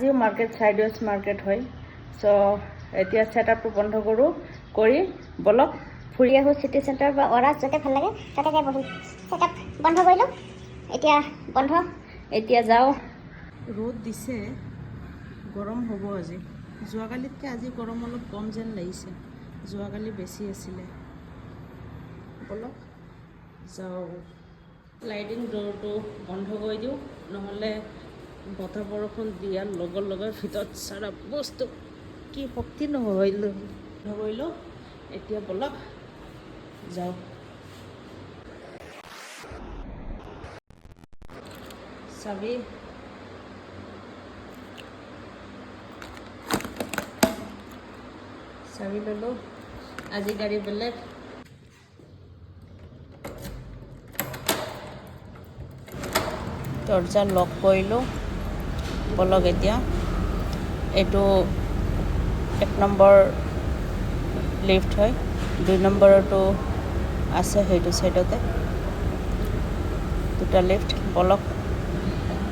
আজিও market সাইডৱেজ market হয় so এতিয়া সেটআপটো বন্ধ কৰো কৰি বলক ফুৰি আহো সিটি সেন্টাৰ বা অৰা যতে ভাল লাগে তাতে যাই বহি সেটআপ বন্ধ কৰিলো এতিয়া বন্ধ এতিয়া যাও ৰ'দ দিছে গৰম হ'ব আজি যোৱাকালিতকৈ আজি গৰম অলপ কম যেন লাগিছে যোৱাকালি বেছি আছিলে বলক যাও লাইটিং ডোৰটো বন্ধ কৰি দিওঁ নহ'লে বতাহ বৰষুণ দিয়াৰ লগে লগে ভিতৰত সাৰা বস্তু কি শক্তি নহ'ল নগৰিলো এতিয়া বলক যাও চাবি ললো আজি গাড়ী বেলেগ দৰজা লক কৰিলো বলক এতিয়া এইটো 1 নম্বৰ লিফট হয় 2 নম্বৰটো আছে সেইটো সাইডতে দুটা লিফট বলক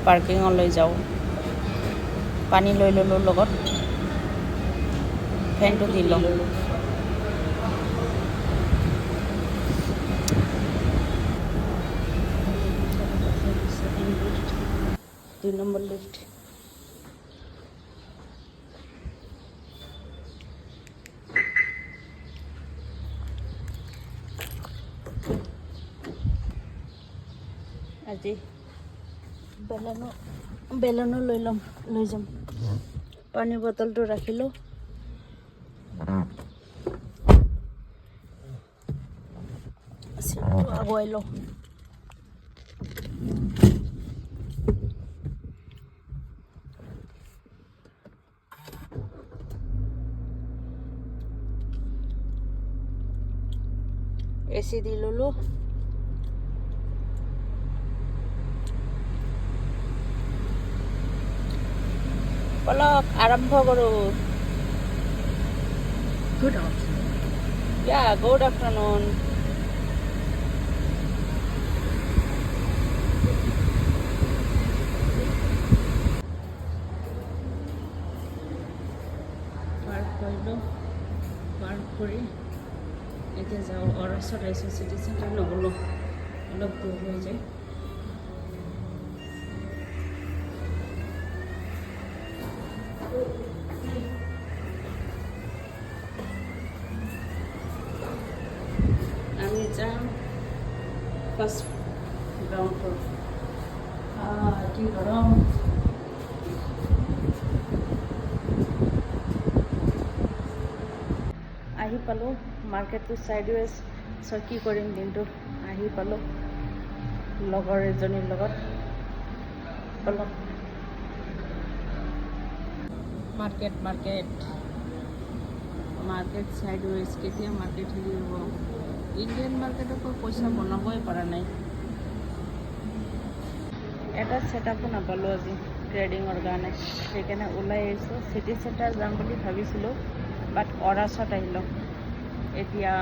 পাৰ্কিংলৈ যাও পানী লৈ ললো লগত ফেনটো দি লওঁ 2 নম্বৰ লিফট আজি বেলনো লৈ যাম পানী বটলটো ৰাখিলো সিটো আগুৱাই লওঁ এসি দি ললো বলক আৰম্ভ কৰো গুড আফটাৰনুন পাৰ্ক কৰি এতিয়া যাওঁ অৰছত আহিছোঁ চিটি চেণ্টাৰ নগ'লো অলপ দূৰ হৈ যায় আমি যাম ফাৰ্ষ্ট গ্ৰাউণ্ড ফ্লোৰ কি গৰম আহি পালোঁ মাৰ্কেটটো সাইডৱেজ কি কৰিম দিনটো আহি পালোঁ লগৰ এজনীৰ লগত অলপ মাৰ্কেট সাইডৱেজ কেতিয়া মাৰ্কেট হেৰি হ'ব ইণ্ডিয়ান মাৰ্কেটতো পইচা বনাবই পৰা নাই এটা সেটআপো নাপালোঁ আজি ট্ৰেডিঙৰ কাৰণে সেইকাৰণে ওলাই আহিছোঁ চিটি চেণ্টাৰ যাম বুলি ভাবিছিলোঁ বাট অৰাছত আহিলোঁ এতিয়া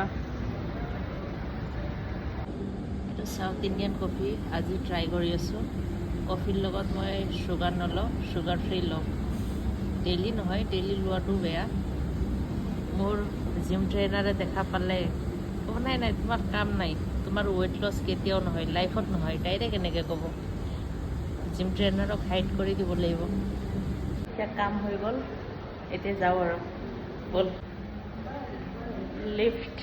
এইটো সাউথ ইণ্ডিয়ান কফি আজি ট্ৰাই কৰি আছোঁ কফিৰ লগত মই চুগাৰ নলওঁ চুগাৰ ফ্ৰী লওঁ ডেইলি নহয় ডেইলি লোৱাটো বেয়া মোৰ জিম ট্ৰেইনাৰে দেখা পালে নাই তোমাৰ কাম নাই তোমাৰ ৱেইট লছ কেতিয়াও নহয় লাইফত নহয় ডাইৰেক্ট এনেকৈ ক'ব জিম ট্ৰেইনাৰক হাইড কৰি দিব লাগিব এতিয়া কাম হৈ গ'ল এতিয়া যাওঁ আৰু বল লিফট